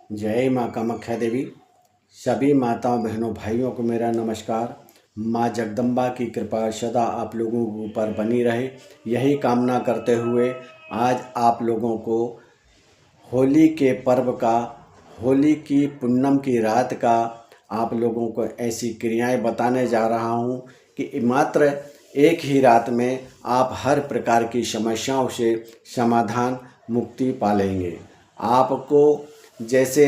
जय माँ कामाख्या देवी। सभी माताओं बहनों भाइयों को मेरा नमस्कार। माँ जगदम्बा की कृपा सदा आप लोगों के ऊपर बनी रहे, यही कामना करते हुए आज आप लोगों को होली के पर्व का, होली की पूनम की रात का आप लोगों को ऐसी क्रियाएं बताने जा रहा हूं कि मात्र एक ही रात में आप हर प्रकार की समस्याओं से समाधान मुक्ति पा लेंगे। आपको जैसे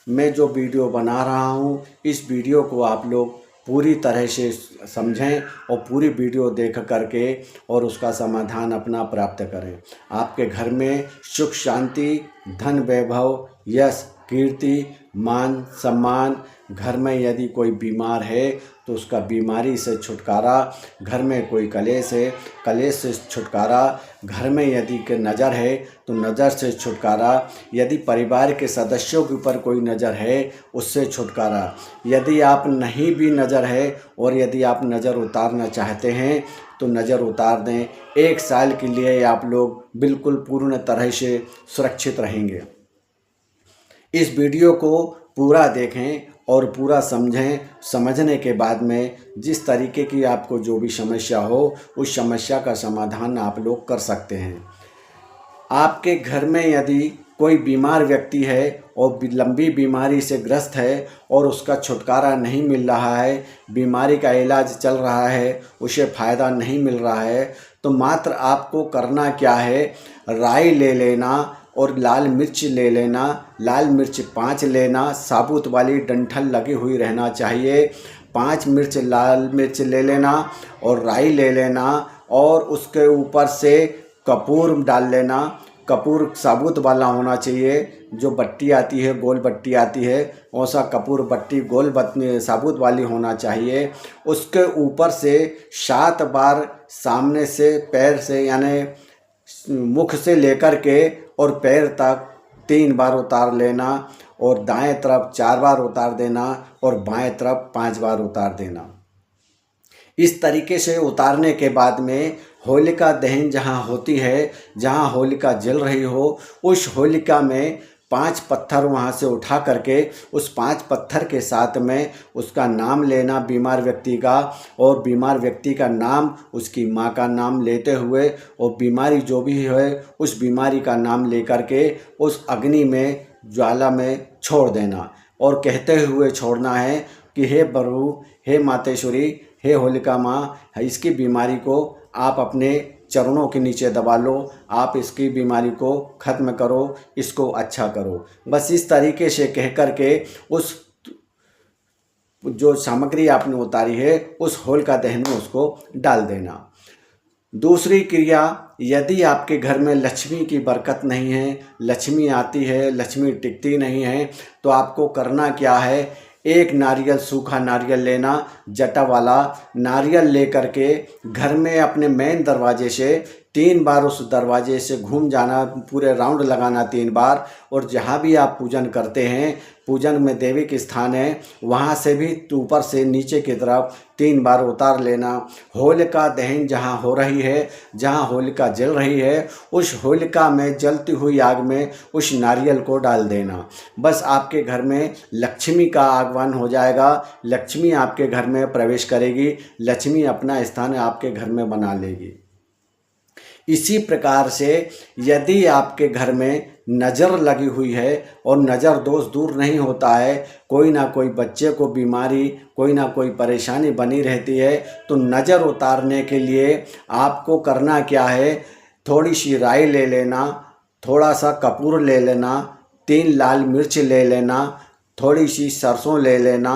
मैं जो वीडियो बना रहा हूँ, इस वीडियो को आप लोग पूरी तरह से समझें और पूरी वीडियो देख करके और उसका समाधान अपना प्राप्त करें। आपके घर में सुख शांति, धन वैभव, यश कीर्ति, मान सम्मान, घर में यदि कोई बीमार है तो उसका बीमारी से छुटकारा, घर में कोई कलेश है कलेश से छुटकारा, घर में यदि के नज़र है तो नज़र से छुटकारा, यदि परिवार के सदस्यों के ऊपर कोई नज़र है उससे छुटकारा, यदि आप नहीं भी नज़र है और यदि आप नज़र उतारना चाहते हैं तो नज़र उतार दें। 1 साल के लिए आप लोग बिल्कुल पूर्ण तरह से सुरक्षित रहेंगे। इस वीडियो को पूरा देखें और पूरा समझें। समझने के बाद में जिस तरीके की आपको जो भी समस्या हो उस समस्या का समाधान आप लोग कर सकते हैं। आपके घर में यदि कोई बीमार व्यक्ति है और लंबी बीमारी से ग्रस्त है और उसका छुटकारा नहीं मिल रहा है, बीमारी का इलाज चल रहा है, उसे फ़ायदा नहीं मिल रहा है, तो मात्र आपको करना क्या है, राई ले लेना और लाल मिर्च ले लेना। लाल मिर्च 5 लेना, साबुत वाली डंठल लगी हुई रहना चाहिए। 5 मिर्च लाल मिर्च ले लेना और राई ले लेना और उसके ऊपर से कपूर डाल लेना। कपूर साबुत वाला होना चाहिए, जो बट्टी आती है, गोल बट्टी आती है, वैसा कपूर बट्टी गोल बत्ती साबुत वाली होना चाहिए। उसके ऊपर से 7 बार सामने से पैर से यानी मुख से लेकर के और पैर तक 3 बार उतार लेना और दाएं तरफ 4 बार उतार देना और बाएं तरफ 5 बार उतार देना। इस तरीके से उतारने के बाद में होलिका दहन जहाँ होती है, जहाँ होलिका जल रही हो, उस होलिका में 5 पत्थर वहाँ से उठा करके उस 5 पत्थर के साथ में उसका नाम लेना बीमार व्यक्ति का, और बीमार व्यक्ति का नाम उसकी माँ का नाम लेते हुए और बीमारी जो भी है उस बीमारी का नाम लेकर के उस अग्नि में ज्वाला में छोड़ देना और कहते हुए छोड़ना है कि हे प्रभु, हे मातेश्वरी, हे होलिका माँ, इसकी बीमारी को आप अपने चरणों के नीचे दबा लो, आप इसकी बीमारी को ख़त्म करो, इसको अच्छा करो। बस इस तरीके से कह कर के उस जो सामग्री आपने उतारी है उस होलिका दहन में उसको डाल देना। दूसरी क्रिया, यदि आपके घर में लक्ष्मी की बरकत नहीं है, लक्ष्मी आती है लक्ष्मी टिकती नहीं है, तो आपको करना क्या है, एक नारियल, सूखा नारियल लेना, जटा वाला नारियल लेकर के घर में अपने मेन दरवाजे से 3 बार उस दरवाजे से घूम जाना, पूरे राउंड लगाना 3 बार। और जहाँ भी आप पूजन करते हैं, पूजन में देवी के स्थान है, वहाँ से भी ऊपर से नीचे की तरफ 3 बार उतार लेना। होलिका दहन जहाँ हो रही है, जहाँ होलिका जल रही है, उस होलिका में जलती हुई आग में उस नारियल को डाल देना। बस आपके घर में लक्ष्मी का आगमन हो जाएगा, लक्ष्मी आपके घर में प्रवेश करेगी, लक्ष्मी अपना स्थान आपके घर में बना लेगी। इसी प्रकार से यदि आपके घर में नज़र लगी हुई है और नज़र दोष दूर नहीं होता है, कोई ना कोई बच्चे को बीमारी, कोई ना कोई परेशानी बनी रहती है, तो नज़र उतारने के लिए आपको करना क्या है, थोड़ी सी राई ले लेना, थोड़ा सा कपूर ले लेना, 3 लाल मिर्च ले लेना, थोड़ी सी सरसों ले लेना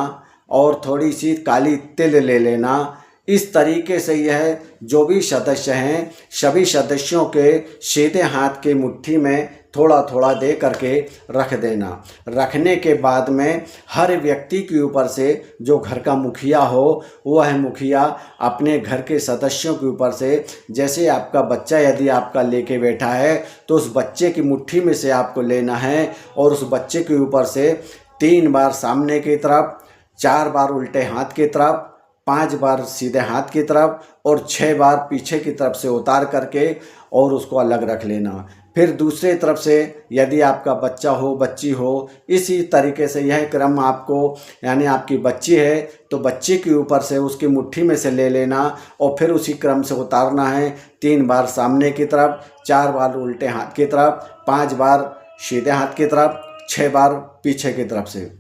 और थोड़ी सी काली तिल ले लेना। इस तरीके से यह जो भी सदस्य हैं सभी सदस्यों के सीधे हाथ की मुट्ठी में थोड़ा थोड़ा दे करके रख देना। रखने के बाद में हर व्यक्ति के ऊपर से, जो घर का मुखिया हो वह मुखिया अपने घर के सदस्यों के ऊपर से, जैसे आपका बच्चा यदि आपका लेके बैठा है तो उस बच्चे की मुट्ठी में से आपको लेना है और उस बच्चे के ऊपर से 3 बार सामने की तरफ, 4 बार उल्टे हाथ की तरफ, 5 बार सीधे हाथ की तरफ और 6 बार पीछे की तरफ से उतार करके और उसको अलग रख लेना। फिर दूसरे तरफ से यदि आपका बच्चा हो, बच्ची हो, इसी तरीके से यह क्रम आपको, यानी आपकी बच्ची है तो बच्चे के ऊपर से उसकी मुट्ठी में से ले लेना और फिर उसी क्रम से उतारना है। 3 बार सामने की तरफ, 4 बार उल्टे हाथ की तरफ, 5 बार सीधे हाथ की तरफ, 6 बार पीछे की तरफ से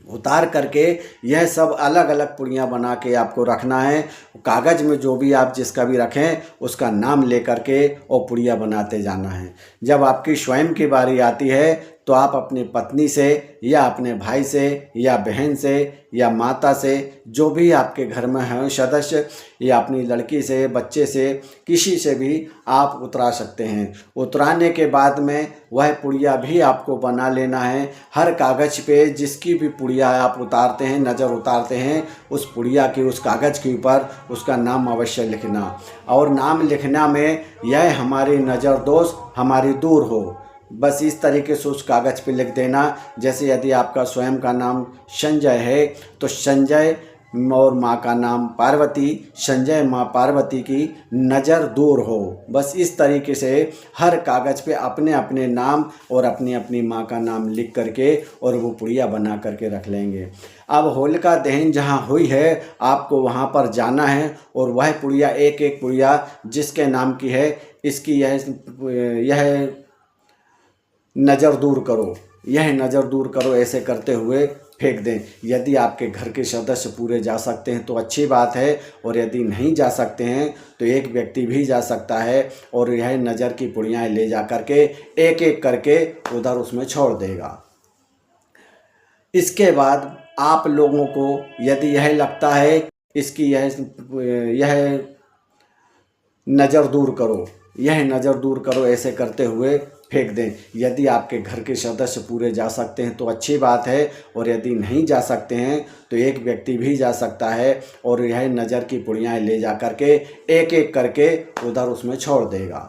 उतार करके यह सब अलग अलग पुड़ियाँ बना के आपको रखना है। कागज़ में जो भी आप जिसका भी रखें उसका नाम ले करके और पुड़ियाँ बनाते जाना है। जब आपकी स्वयं की बारी आती है तो आप अपनी पत्नी से या अपने भाई से या बहन से या माता से, जो भी आपके घर में हैं सदस्य, या अपनी लड़की से, बच्चे से, किसी से भी आप उतरा सकते हैं। उतराने के बाद में वह पुड़िया भी आपको बना लेना है। हर कागज़ पे जिसकी भी पुड़िया आप उतारते हैं, नज़र उतारते हैं, उस पुड़िया की, उस कागज़ के ऊपर उसका नाम अवश्य लिखना। और नाम लिखना में यह हमारी नज़र दोष हमारी दूर हो, बस इस तरीके से उस कागज़ पे लिख देना। जैसे यदि आपका स्वयं का नाम संजय है तो संजय और माँ का नाम पार्वती, संजय माँ पार्वती की नज़र दूर हो। बस इस तरीके से हर कागज़ पे अपने अपने नाम और अपनी अपनी माँ का नाम लिख करके और वो पुड़िया बना करके रख लेंगे। अब होलिका दहन जहाँ हुई है आपको वहाँ पर जाना है और वह पुड़िया, एक एक पुड़िया जिसके नाम की है, इसकी यह नज़र दूर करो, यह नज़र दूर करो, ऐसे करते हुए फेंक दें। यदि आपके घर के सदस्य पूरे जा सकते हैं तो अच्छी बात है, और यदि नहीं जा सकते हैं तो एक व्यक्ति भी जा सकता है और यह नज़र की पुड़ियाँ ले जा करके एक एक करके उधर उसमें छोड़ देगा। इसके बाद आप लोगों को यदि यह लगता है इसकी यह नज़र दूर करो, यह नज़र दूर करो, ऐसे करते हुए फेंक दें। यदि आपके घर के सदस्य पूरे जा सकते हैं तो अच्छी बात है, और यदि नहीं जा सकते हैं तो एक व्यक्ति भी जा सकता है और यह नज़र की पुड़ियाँ ले जा करके एक एक करके उधर उसमें छोड़ देगा।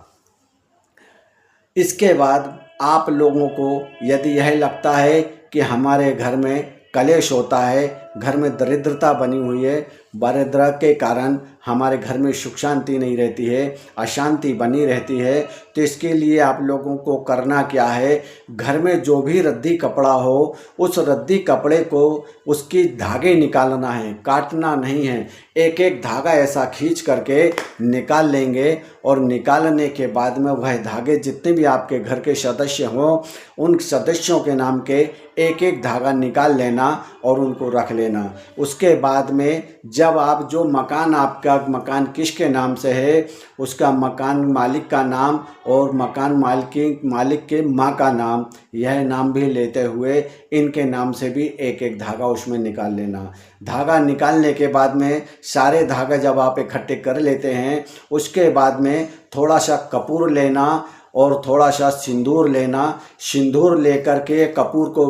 इसके बाद आप लोगों को यदि यह लगता है कि हमारे घर में कलेश होता है, घर में दरिद्रता बनी हुई है, दरिद्रता के कारण हमारे घर में सुख शांति नहीं रहती है, अशांति बनी रहती है, तो इसके लिए आप लोगों को करना क्या है, घर में जो भी रद्दी कपड़ा हो उस रद्दी कपड़े को उसकी धागे निकालना है, काटना नहीं है। एक एक धागा ऐसा खींच करके निकाल लेंगे और निकालने के बाद में वह धागे जितने भी आपके घर के सदस्य हों उन सदस्यों के नाम के एक एक धागा निकाल लेना और उनको रख लेना। उसके बाद में जब आप जो मकान, आपका मकान किसके नाम से है उसका मकान मालिक का नाम और मकान मालिक के माँ का नाम, यह नाम भी लेते हुए इनके नाम से भी एक एक धागा उसमें निकाल लेना। धागा निकालने के बाद में सारे धागे जब आप इकट्ठे कर लेते हैं उसके बाद में थोड़ा सा कपूर लेना और थोड़ा सा सिंदूर लेना। सिंदूर लेकर के कपूर को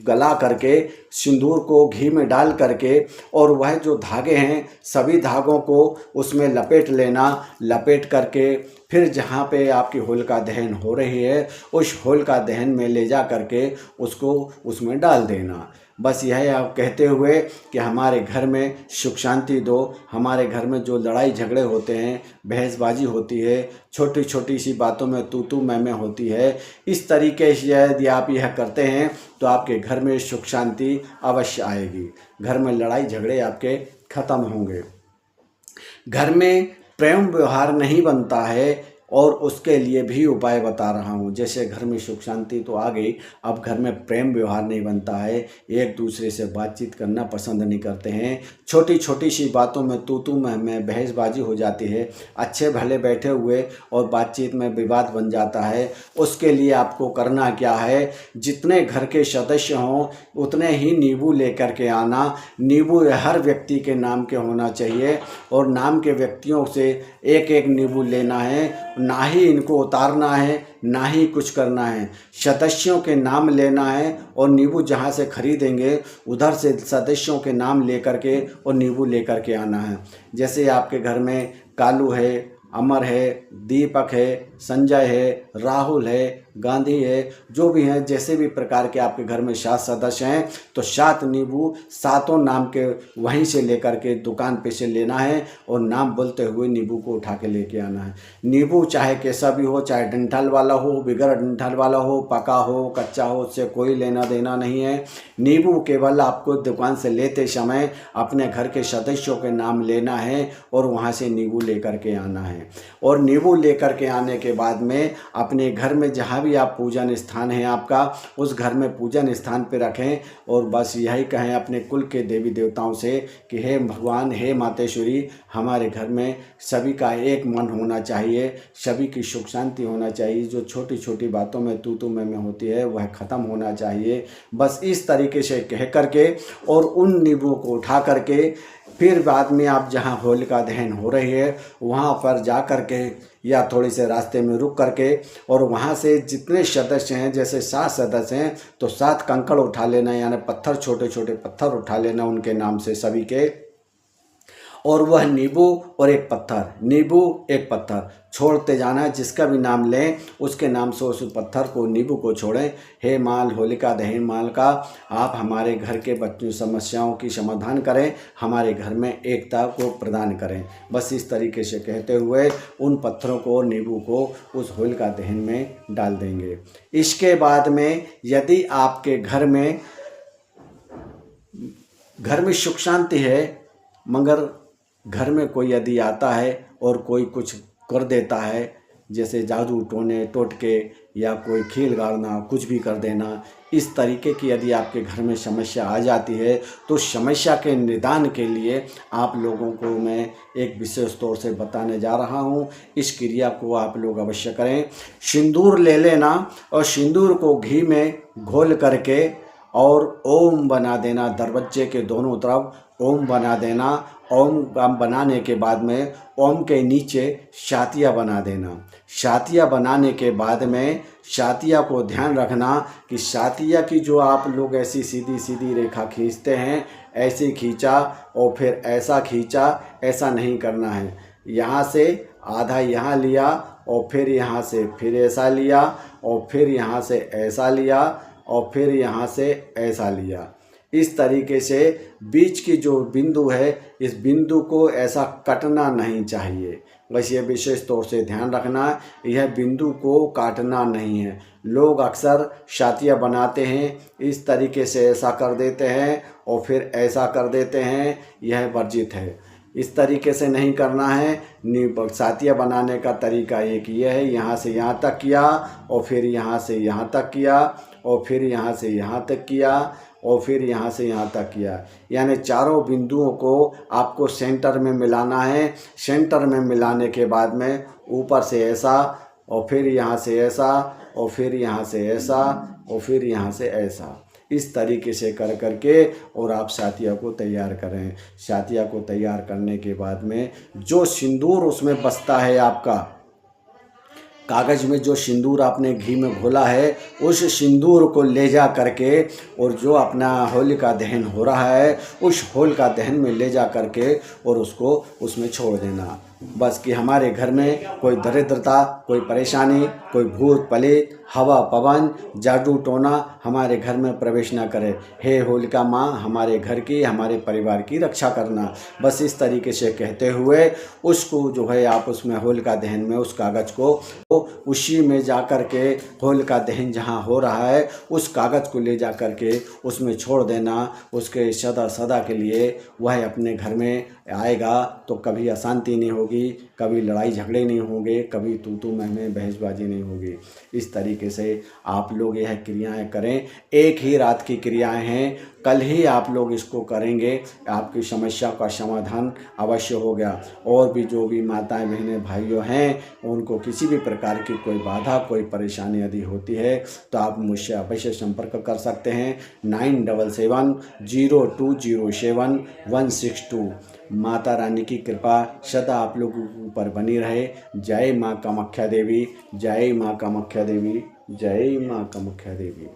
गला करके सिंदूर को घी में डाल करके और वह जो धागे हैं सभी धागों को उसमें लपेट लेना। लपेट करके फिर जहाँ पे आपकी होलिका दहन हो रही है उस होलिका दहन में ले जा करके उसको उसमें डाल देना। बस यह आप कहते हुए कि हमारे घर में सुख शांति दो, हमारे घर में जो लड़ाई झगड़े होते हैं, बहसबाजी होती है, छोटी छोटी सी बातों में तू मैं होती है, इस तरीके से यदि आप यह करते हैं तो आपके घर में सुख शांति अवश्य आएगी, घर में लड़ाई झगड़े आपके ख़त्म होंगे। घर में प्रेम व्यवहार नहीं बनता है और उसके लिए भी उपाय बता रहा हूँ। जैसे घर में सुख शांति तो आ गई, अब घर में प्रेम व्यवहार नहीं बनता है, एक दूसरे से बातचीत करना पसंद नहीं करते हैं, छोटी छोटी सी बातों में तू मैं बहसबाजी हो जाती है, अच्छे भले बैठे हुए और बातचीत में विवाद बन जाता है। उसके लिए आपको करना क्या है, जितने घर के सदस्य हों उतने ही नींबू लेकर के आना। नींबू हर व्यक्ति के नाम के होना चाहिए और नाम के व्यक्तियों से एक एक नींबू लेना है, ना ही इनको उतारना है ना ही कुछ करना है, सदस्यों के नाम लेना है और नींबू जहाँ से खरीदेंगे उधर से सदस्यों के नाम लेकर के और नींबू लेकर के आना है। जैसे आपके घर में कालू है, अमर है, दीपक है, संजय है, राहुल है, गांधी है, जो भी हैं, जैसे भी प्रकार के आपके घर में 7 सदस्य हैं तो 7 नींबू, सातों नाम के वहीं से लेकर के दुकान पे से लेना है और नाम बोलते हुए नींबू को उठा के लेके आना है। नींबू चाहे कैसा भी हो, चाहे डंठल वाला हो, बगैर डंठल वाला हो, पका हो, कच्चा हो, उससे कोई लेना देना नहीं है। नींबू केवल आपको दुकान से लेते समय अपने घर के सदस्यों के नाम लेना है और वहाँ से नींबू लेकर के आना है। और नींबू लेकर के आने के बाद में अपने घर में जहाँ भी आप पूजन स्थान है आपका, उस घर में पूजन स्थान पे रखें और बस यही कहें अपने कुल के देवी देवताओं से कि हे भगवान, हे मातेश्वरी, हमारे घर में सभी का एक मन होना चाहिए, सभी की सुख शांति होना चाहिए, जो छोटी छोटी बातों में तू मैं होती है वह ख़त्म होना चाहिए। बस इस तरीके से कह करके और उन नींबुओं को उठा करके फिर बाद में आप जहाँ होलिका दहन हो रही है वहाँ पर जा कर के या थोड़ी से रास्ते में रुक करके और वहाँ से जितने सदस्य हैं, जैसे 7 सदस्य हैं तो 7 कंकड़ उठा लेना, यानी पत्थर, छोटे छोटे पत्थर उठा लेना उनके नाम से सभी के, और वह नींबू और एक पत्थर, नींबू एक पत्थर छोड़ते जाना है। जिसका भी नाम लें उसके नाम से उस पत्थर को, नींबू को छोड़ें। हे माल होलिका दहन माल का, आप हमारे घर के बच्चों समस्याओं की समाधान करें, हमारे घर में एकता को प्रदान करें। बस इस तरीके से कहते हुए उन पत्थरों को, नींबू को उस होलिका दहन में डाल देंगे। इसके बाद में यदि आपके घर में सुख शांति है, मगर घर में कोई यदि आता है और कोई कुछ कर देता है, जैसे जादू टोने टोटके या कोई खील गाड़ना, कुछ भी कर देना, इस तरीके की यदि आपके घर में समस्या आ जाती है तो समस्या के निदान के लिए आप लोगों को मैं एक विशेष तौर से बताने जा रहा हूँ। इस क्रिया को आप लोग अवश्य करें। सिंदूर ले लेना और सिंदूर को घी में घोल करके और ओम बना देना, दरवाजे के दोनों तरफ ओम बना देना। ओम बनाने के बाद में ओम के नीचे शातिया बना देना। शातिया बनाने के बाद में शातिया को ध्यान रखना कि शातिया की जो आप लोग ऐसी सीधी सीधी रेखा खींचते हैं, ऐसे खींचा और फिर ऐसा खींचा, ऐसा नहीं करना है। यहाँ से आधा यहाँ लिया और फिर यहाँ से फिर ऐसा लिया और फिर यहाँ से ऐसा लिया और फिर यहाँ से ऐसा लिया। इस तरीके से बीच की जो बिंदु है, इस बिंदु को ऐसा कटना नहीं चाहिए। बस ये विशेष तौर से ध्यान रखना, यह बिंदु को काटना नहीं है। लोग अक्सर शातियाँ बनाते हैं, इस तरीके से ऐसा कर देते हैं और फिर ऐसा कर देते हैं, यह वर्जित है। इस तरीके से नहीं करना है। शातियाँ बनाने का तरीका एक ये है, यहाँ से यहाँ तक किया और फिर यहाँ से यहाँ तक किया और फिर यहाँ से यहाँ तक किया और फिर यहाँ से यहाँ तक किया, यानी चारों बिंदुओं को आपको सेंटर में मिलाना है। सेंटर में मिलाने के बाद में ऊपर से ऐसा और फिर यहाँ से ऐसा और फिर यहाँ से ऐसा और फिर यहाँ से ऐसा, इस तरीके से कर करके और आप शातिया को तैयार करें। शातिया को तैयार करने के बाद में जो सिंदूर उसमें बसता है, आपका कागज़ में जो सिंदूर आपने घी में घोला है, उस सिंदूर को ले जा करके और जो अपना होलिका दहन हो रहा है उस होलिका दहन में ले जा करके और उसको उसमें छोड़ देना। बस कि हमारे घर में कोई दरिद्रता, कोई परेशानी, कोई भूत प्रेत, हवा पवन, जादू टोना हमारे घर में प्रवेश ना करे। हे होलिका माँ, हमारे घर की, हमारे परिवार की रक्षा करना। बस इस तरीके से कहते हुए उसको जो है आप उसमें होलिका दहन में उस कागज़ को उसी में जा कर के होलिका दहन जहाँ हो रहा है उस कागज़ को ले जा कर के उसमें छोड़ देना। उसके सदा सदा के लिए वह अपने घर में आएगा तो कभी अशांति नहीं होगी, कभी लड़ाई झगड़े नहीं होंगे, कभी तू मैं बहसबाजी नहीं होगी। इस तरीके से आप लोग यह क्रियाएं करें। एक ही रात की क्रियाएं हैं, कल ही आप लोग इसको करेंगे, आपकी समस्या का समाधान अवश्य होगा। और भी जो भी माताएं बहनें भाइयों हैं उनको किसी भी प्रकार की कोई बाधा, कोई परेशानी यदि होती है तो आप मुझसे अवश्य संपर्क कर सकते हैं। 97707162। माता रानी की कृपा सदा आप लोगों के ऊपर बनी रहे। जय माँ कामाख्या देवी, जय माँ कामाख्या देवी, जय माँ कामाख्या देवी।